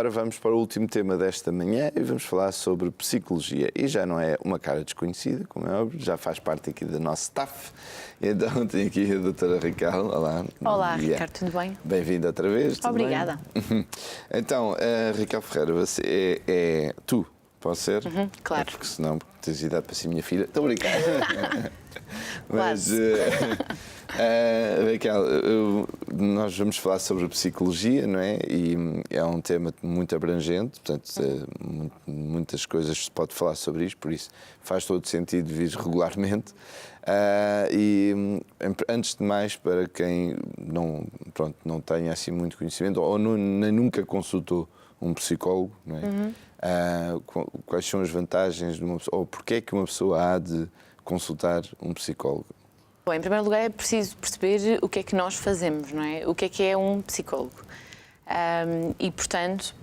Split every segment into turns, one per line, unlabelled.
agora vamos para o último tema desta manhã e vamos falar sobre psicologia. E já não é uma cara desconhecida, como é óbvio, já faz parte aqui do nosso staff. Então tenho aqui a doutora Raquel. Olá.
Olá, Ricardo, tudo bem?
Bem-vinda outra vez.
Obrigada.
Então, Raquel Ferreira, você é tu, pode ser?
Claro.
Porque senão tens idade para ser minha filha. Estou a brincar. Mas, Raquel, nós vamos falar sobre psicologia, não é? E é um tema muito abrangente, portanto, muitas coisas se pode falar sobre isto, por isso faz todo sentido vir regularmente. Antes de mais, para quem não tenha assim muito conhecimento ou nem nunca consultou um psicólogo, não é? Quais são as vantagens de uma pessoa, ou porque é que uma pessoa há de consultar um psicólogo?
Bom, em primeiro lugar é preciso perceber o que é que nós fazemos, não é? O que é um psicólogo. E, portanto,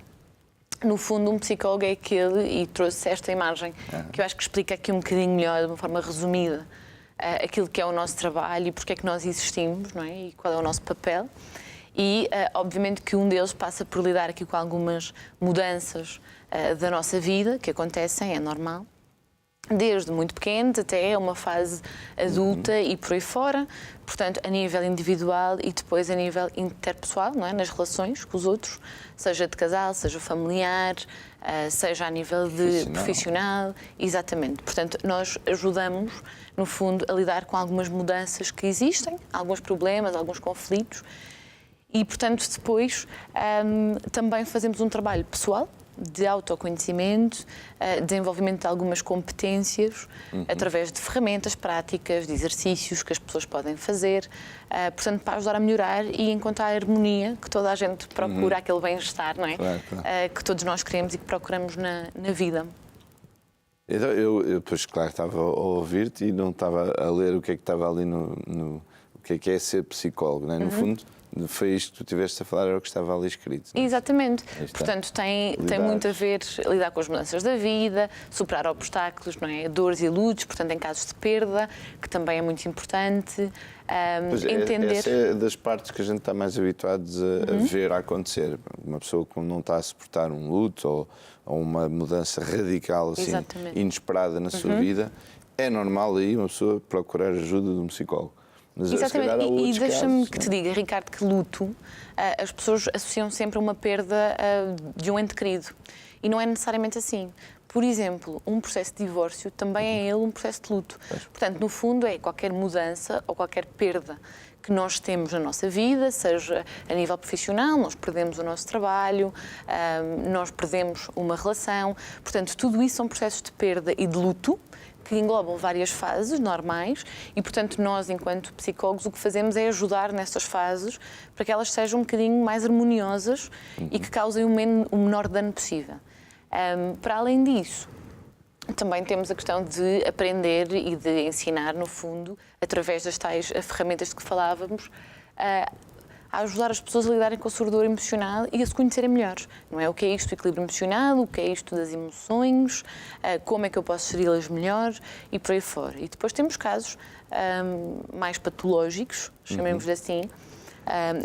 no fundo, um psicólogo é aquele, e trouxe esta imagem, que eu acho que explica aqui um bocadinho melhor, de uma forma resumida, aquilo que é o nosso trabalho e porque é que nós existimos, não é? E qual é o nosso papel. E, obviamente, que um deles passa por lidar aqui com algumas mudanças da nossa vida, que acontecem, é normal, desde muito pequenos até uma fase adulta e por aí fora, portanto, a nível individual e depois a nível interpessoal, não é? Nas relações com os outros, seja de casal, seja familiar, seja a nível de profissional, exatamente. Portanto, nós ajudamos, no fundo, a lidar com algumas mudanças que existem, alguns problemas, alguns conflitos e, portanto, depois também fazemos um trabalho pessoal, de autoconhecimento, desenvolvimento de algumas competências através de ferramentas práticas, de exercícios que as pessoas podem fazer, portanto, para ajudar a melhorar e encontrar a harmonia que toda a gente procura, aquele bem-estar, não é? Claro. Que todos nós queremos e que procuramos na vida.
Então, eu depois, claro, estava a ouvir-te e não estava a ler o que é que estava ali o que é ser psicólogo, não é? No fundo, foi isto que tu estiveste a falar, era o que estava ali escrito. Não é?
Exatamente. Portanto, tem muito a ver lidar com as mudanças da vida, superar obstáculos, não é? Dores e lutos, portanto, em casos de perda, que também é muito importante. Entender...
Essa é das partes que a gente está mais habituados a ver acontecer. Uma pessoa que não está a suportar um luto ou uma mudança radical, assim, inesperada na sua vida, é normal aí uma pessoa procurar ajuda de um psicólogo. Mas,
exatamente, e deixa-me que te diga, Ricardo, que luto, as pessoas associam sempre a uma perda de um ente querido. E não é necessariamente assim. Por exemplo, um processo de divórcio também é ele um processo de luto. Portanto, no fundo, é qualquer mudança ou qualquer perda que nós temos na nossa vida, seja a nível profissional, nós perdemos o nosso trabalho, nós perdemos uma relação. Portanto, tudo isso são processos de perda e de luto, que englobam várias fases normais e, portanto, nós, enquanto psicólogos, o que fazemos é ajudar nessas fases para que elas sejam um bocadinho mais harmoniosas e que causem o menor dano possível. Para além disso, também temos a questão de aprender e de ensinar, no fundo, através das tais ferramentas de que falávamos, a ajudar as pessoas a lidarem com a sua dor emocional e a se conhecerem melhor. Não é? O que é isto do equilíbrio emocional, o que é isto das emoções, como é que eu posso geri-las melhor e por aí fora. E depois temos casos mais patológicos, chamemos-lhe assim,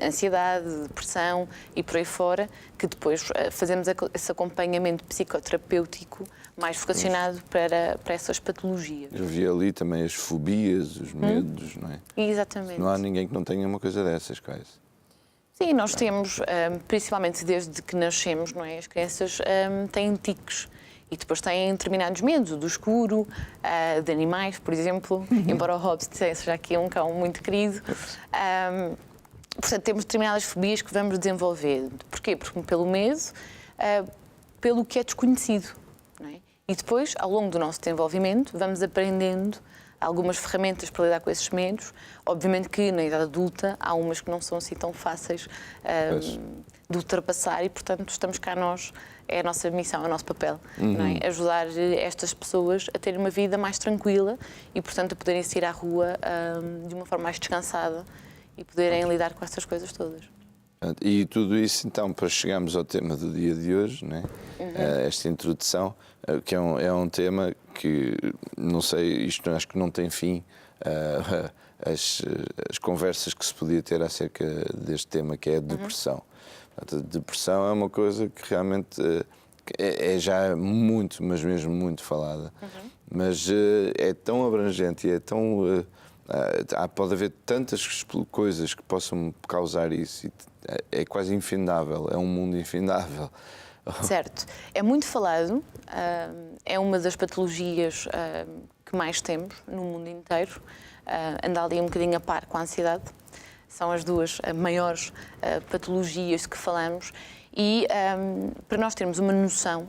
ansiedade, depressão e por aí fora, que depois fazemos esse acompanhamento psicoterapêutico mais vocacionado para essas patologias.
Eu vi ali também as fobias, os medos, não é?
Exatamente.
Não há ninguém que não tenha uma coisa dessas, quase.
Sim, nós temos, principalmente desde que nascemos, não é? As crianças têm tiques e depois têm determinados medos, do escuro, de animais, por exemplo, embora o Hobbes seja aqui um cão muito querido. Portanto, temos determinadas fobias que vamos desenvolver. Porquê? Porque pelo medo, pelo que é desconhecido, não é? E depois, ao longo do nosso desenvolvimento, vamos aprendendo algumas ferramentas para lidar com esses medos. Obviamente que na idade adulta há umas que não são assim tão fáceis de ultrapassar e, portanto, estamos cá nós, é a nossa missão, é o nosso papel, não é? Ajudar estas pessoas a terem uma vida mais tranquila e, portanto, a poderem sair à rua de uma forma mais descansada e poderem lidar com estas coisas todas.
E tudo isso, então, para chegarmos ao tema do dia de hoje, né? Esta introdução, que é um tema que, não sei, isto acho que não tem fim, as conversas que se podia ter acerca deste tema, que é a depressão. A depressão é uma coisa que realmente é já muito, mas mesmo muito falada. Mas é tão abrangente e é tão... pode haver tantas coisas que possam causar isso. É quase infindável, é um mundo infindável.
Certo. É muito falado, é uma das patologias que mais temos no mundo inteiro. Anda ali um bocadinho a par com a ansiedade. São as duas maiores patologias de que falamos. E para nós termos uma noção,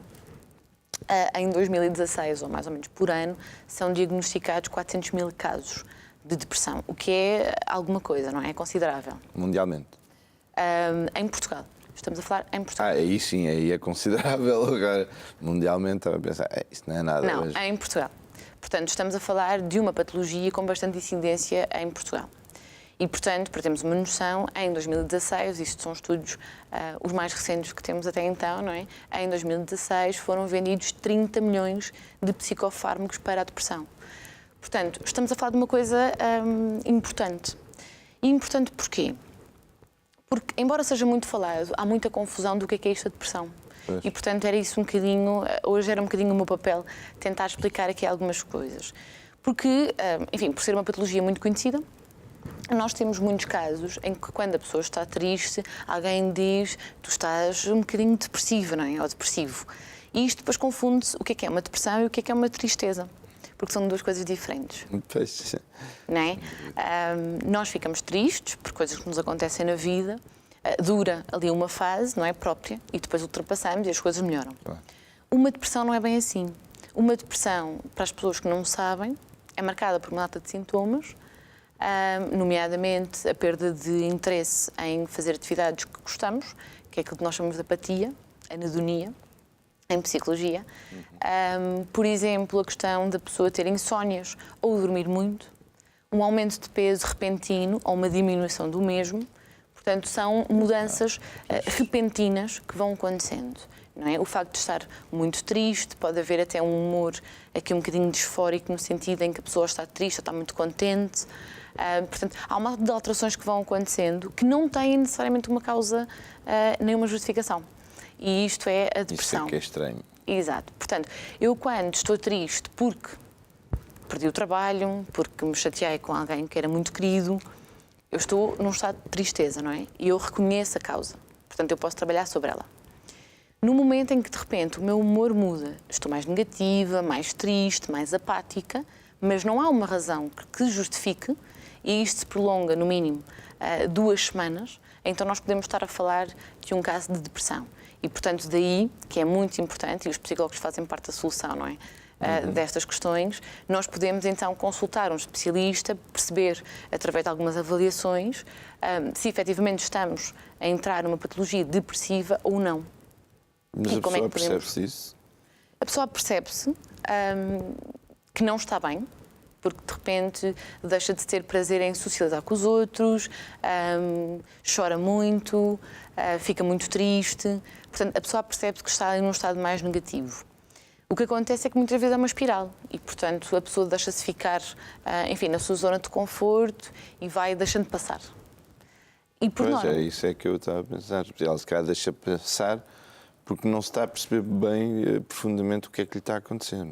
em 2016, ou mais ou menos por ano, são diagnosticados 400 mil casos de depressão, o que é alguma coisa, não é? É considerável.
Mundialmente?
Em Portugal. Estamos a falar em Portugal.
Aí sim, aí é considerável. Agora, mundialmente, estava a pensar, isso não é nada.
Não, mas... em Portugal. Portanto, estamos a falar de uma patologia com bastante incidência em Portugal. E, portanto, para termos uma noção, em 2016, isto são estudos os mais recentes que temos até então, não é? Em 2016 foram vendidos 30 milhões de psicofármacos para a depressão. Portanto, estamos a falar de uma coisa importante. E importante porquê? Porque, embora seja muito falado, há muita confusão do que é isto a depressão.
Pois.
E, portanto, era isso um bocadinho, hoje era um bocadinho o meu papel, tentar explicar aqui algumas coisas. Porque, enfim, por ser uma patologia muito conhecida, nós temos muitos casos em que, quando a pessoa está triste, alguém diz: tu estás um bocadinho depressiva, não é? Ou depressivo. E isto depois confunde-se o que é uma depressão e o que é uma tristeza. Porque são duas coisas diferentes.
Pois.
Não é? Nós ficamos tristes por coisas que nos acontecem na vida, dura ali uma fase, não é, própria, e depois ultrapassamos e as coisas melhoram. Uma depressão não é bem assim. Uma depressão, para as pessoas que não sabem, é marcada por uma data de sintomas, nomeadamente a perda de interesse em fazer atividades que gostamos, que é aquilo que nós chamamos de apatia, anedonia, em psicologia. Por exemplo, a questão da pessoa ter insónias ou dormir muito, um aumento de peso repentino ou uma diminuição do mesmo. Portanto, são mudanças repentinas que vão acontecendo. Não é? O facto de estar muito triste, pode haver até um humor aqui um bocadinho disfórico, no sentido em que a pessoa está triste ou está muito contente. Portanto, há uma de alterações que vão acontecendo que não têm necessariamente uma causa, nem uma justificação. E isto é a depressão.
Isso é que é estranho.
Exato. Portanto, eu quando estou triste porque perdi o trabalho, porque me chateei com alguém que era muito querido, eu estou num estado de tristeza, não é? E eu reconheço a causa. Portanto, eu posso trabalhar sobre ela. No momento em que, de repente, o meu humor muda, estou mais negativa, mais triste, mais apática, mas não há uma razão que justifique, e isto se prolonga, no mínimo, 2 semanas, então nós podemos estar a falar de um caso de depressão. E, portanto, daí, que é muito importante, e os psicólogos fazem parte da solução, não é? Destas questões, nós podemos então consultar um especialista, perceber, através de algumas avaliações, se efetivamente estamos a entrar numa patologia depressiva ou não.
Mas a pessoa percebe-se isso?
A pessoa percebe-se que não está bem, porque de repente deixa de ter prazer em socializar com os outros, chora muito, fica muito triste. Portanto, a pessoa percebe que está num estado mais negativo. O que acontece é que muitas vezes é uma espiral e, portanto, a pessoa deixa-se ficar, enfim, na sua zona de conforto e vai deixando passar. E por
norma... é isso é que eu estava a pensar. Ela se calhar deixa passar porque não se está a perceber bem profundamente o que é que lhe está a acontecer.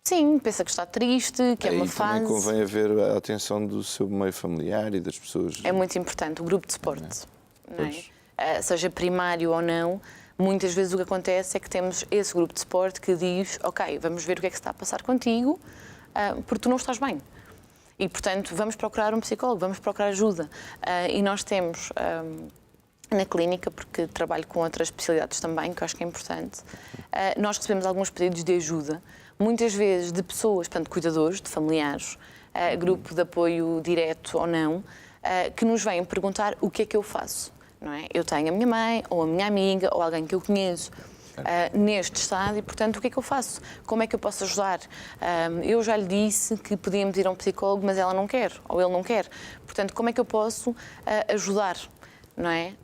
Sim, pensa que está triste, que é uma fase.
Também convém haver a atenção do seu meio familiar e das pessoas.
É muito importante, o grupo de suporte. Não é? Seja primário ou não, muitas vezes o que acontece é que temos esse grupo de suporte que diz: ok, vamos ver o que é que se está a passar contigo, porque tu não estás bem. E, portanto, vamos procurar um psicólogo, vamos procurar ajuda. E nós temos, na clínica, porque trabalho com outras especialidades também, que eu acho que é importante, nós recebemos alguns pedidos de ajuda, muitas vezes de pessoas, portanto, cuidadores, de familiares, grupo de apoio direto ou não, que nos vêm perguntar o que é que eu faço. Não é? Eu tenho a minha mãe, ou a minha amiga, ou alguém que eu conheço neste estado e, portanto, o que é que eu faço? Como é que eu posso ajudar? Eu já lhe disse que podíamos ir a um psicólogo, mas ela não quer, ou ele não quer. Portanto, como é que eu posso ajudar? Não é?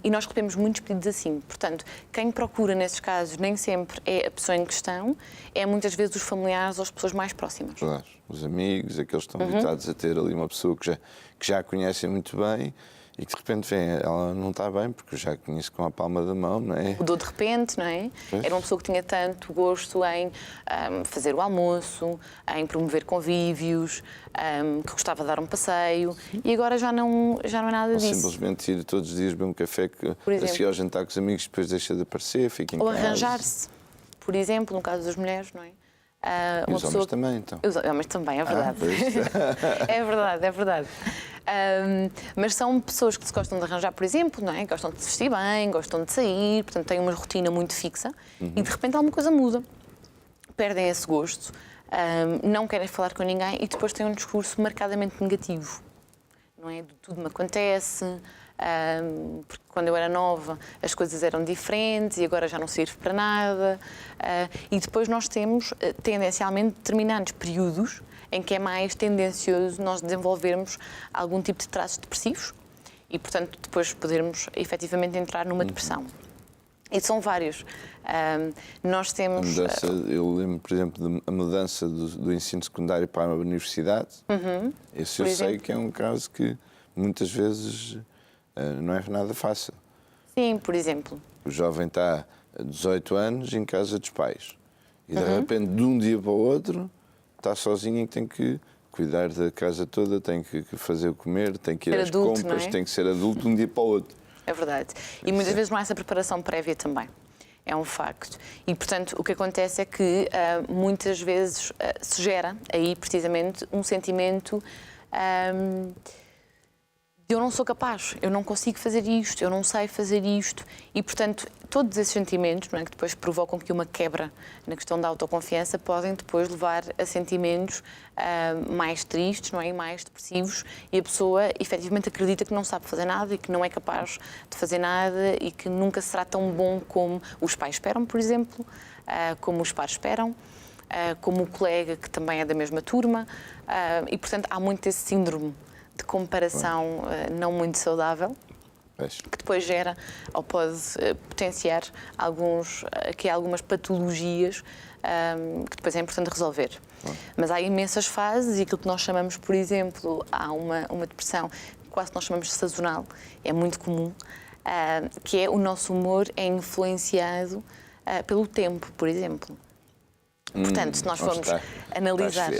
E nós recebemos muitos pedidos assim. Portanto, quem procura nesses casos nem sempre é a pessoa em questão, é muitas vezes os familiares ou as pessoas mais próximas.
Claro, os amigos, aqueles que estão habituados a ter ali uma pessoa que já conhecem muito bem e que de repente vem, ela não está bem, porque eu já a conheço com a palma da mão, não é?
Mudou de repente, não é?
Pois.
Era uma pessoa que tinha tanto gosto em fazer o almoço, em promover convívios, que gostava de dar um passeio, e agora já não é nada
Ou
disso.
simplesmente ir todos os dias beber um café, a seguir ao jantar com os amigos, depois deixa de aparecer, fica em
Ou
casa.
arranjar-se, por exemplo, no caso das mulheres, não é?
E os homens também, então.
Os homens também, é verdade. É verdade, é verdade. Mas são pessoas que se gostam de arranjar, por exemplo, não é? Gostam de se vestir bem, gostam de sair, portanto têm uma rotina muito fixa e de repente alguma coisa muda. Perdem esse gosto, não querem falar com ninguém e depois têm um discurso marcadamente negativo. Não é? Tudo me acontece, porque quando eu era nova as coisas eram diferentes e agora já não serve para nada. E depois nós temos, tendencialmente, determinados períodos em que é mais tendencioso nós desenvolvermos algum tipo de traços depressivos e, portanto, depois podermos efetivamente entrar numa depressão. E são vários. Nós temos...
Eu lembro, por exemplo, da mudança do ensino secundário para a universidade. Esse eu sei que é um caso que muitas vezes não é nada fácil.
Sim, por exemplo.
O jovem está a 18 anos em casa dos pais e de repente, de um dia para o outro, está sozinho e tem que cuidar da casa toda, tem que fazer o comer, tem que ir às compras, tem que ser adulto de um dia para o outro.
É verdade. E muitas vezes não há essa preparação prévia também. É um facto. E, portanto, o que acontece é que muitas vezes se gera aí, precisamente, um sentimento de eu não sou capaz, eu não consigo fazer isto, eu não sei fazer isto. E, portanto, todos esses sentimentos, não é, que depois provocam que uma quebra na questão da autoconfiança podem depois levar a sentimentos mais tristes, não é, e mais depressivos, e a pessoa efetivamente acredita que não sabe fazer nada e que não é capaz de fazer nada e que nunca será tão bom como os pais esperam, por exemplo, como os pares esperam, como o colega que também é da mesma turma, e, portanto, há muito esse síndrome de comparação não muito saudável, que depois gera ou pode potenciar algumas patologias que depois é importante resolver. Mas há imensas fases e aquilo que nós chamamos, por exemplo, há uma depressão que quase nós chamamos de sazonal, é muito comum, que é o nosso humor é influenciado pelo tempo, por exemplo. Portanto, se nós formos analisar...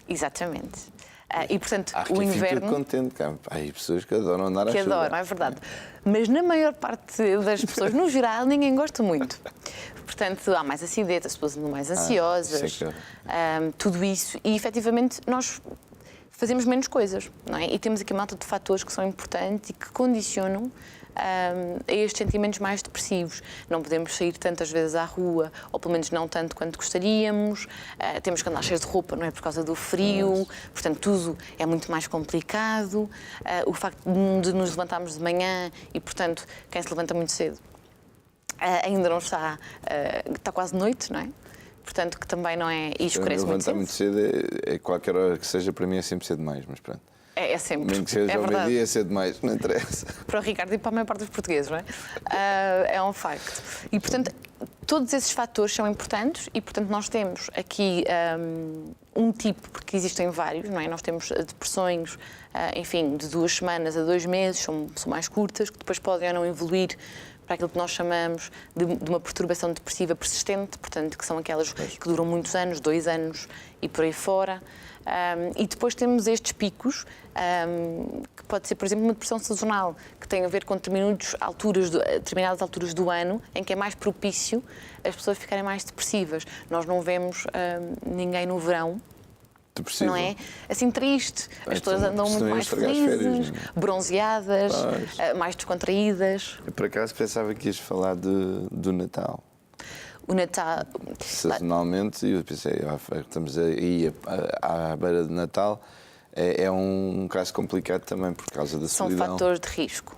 Exatamente. E, portanto, o inverno...
Fica contente, cara. Há pessoas que adoram andar à chuva.
Que adoram, é verdade. Mas na maior parte das pessoas, no geral, ninguém gosta muito. Portanto, há mais acidez, as pessoas andam mais ansiosas, tudo isso. E, efetivamente, nós fazemos menos coisas, não é? E temos aqui uma malta de fatores que são importantes e que condicionam a estes sentimentos mais depressivos. Não podemos sair tantas vezes à rua, ou pelo menos não tanto quanto gostaríamos, temos que andar cheios de roupa, não é, por causa do frio, portanto tudo é muito mais complicado, o facto de nos levantarmos de manhã e, portanto, quem se levanta muito cedo ainda não está quase noite, não é? Portanto, que também não é... E escurece muito cedo.
Levantar muito cedo é qualquer hora que seja, para mim é sempre cedo demais, mas pronto.
É sempre.
Mesmo que seja ao meio-dia, é cedo demais, não interessa.
Para o Ricardo e para a maior parte dos portugueses, não é? É um facto. E, portanto, todos esses fatores são importantes e, portanto, nós temos aqui um tipo, porque existem vários, não é? Nós temos depressões, enfim, de 2 semanas a 2 meses, são mais curtas, que depois podem ou não evoluir para aquilo que nós chamamos de uma perturbação depressiva persistente, portanto, que são aquelas que duram muitos anos, 2 anos e por aí fora. E depois temos estes picos, que pode ser, por exemplo, uma depressão sazonal, que tem a ver com determinadas alturas do ano, em que é mais propício as pessoas ficarem mais depressivas. Nós não vemos ninguém no verão, depressivo. Não é? Assim triste. As pessoas andam muito mais felizes, bronzeadas, mais descontraídas.
Eu, por acaso, pensava que ias falar do Natal.
O Natal...
Sazonalmente, eu pensei, estamos aí à beira de Natal, é um caso complicado também por causa da solidão.
São fatores de risco.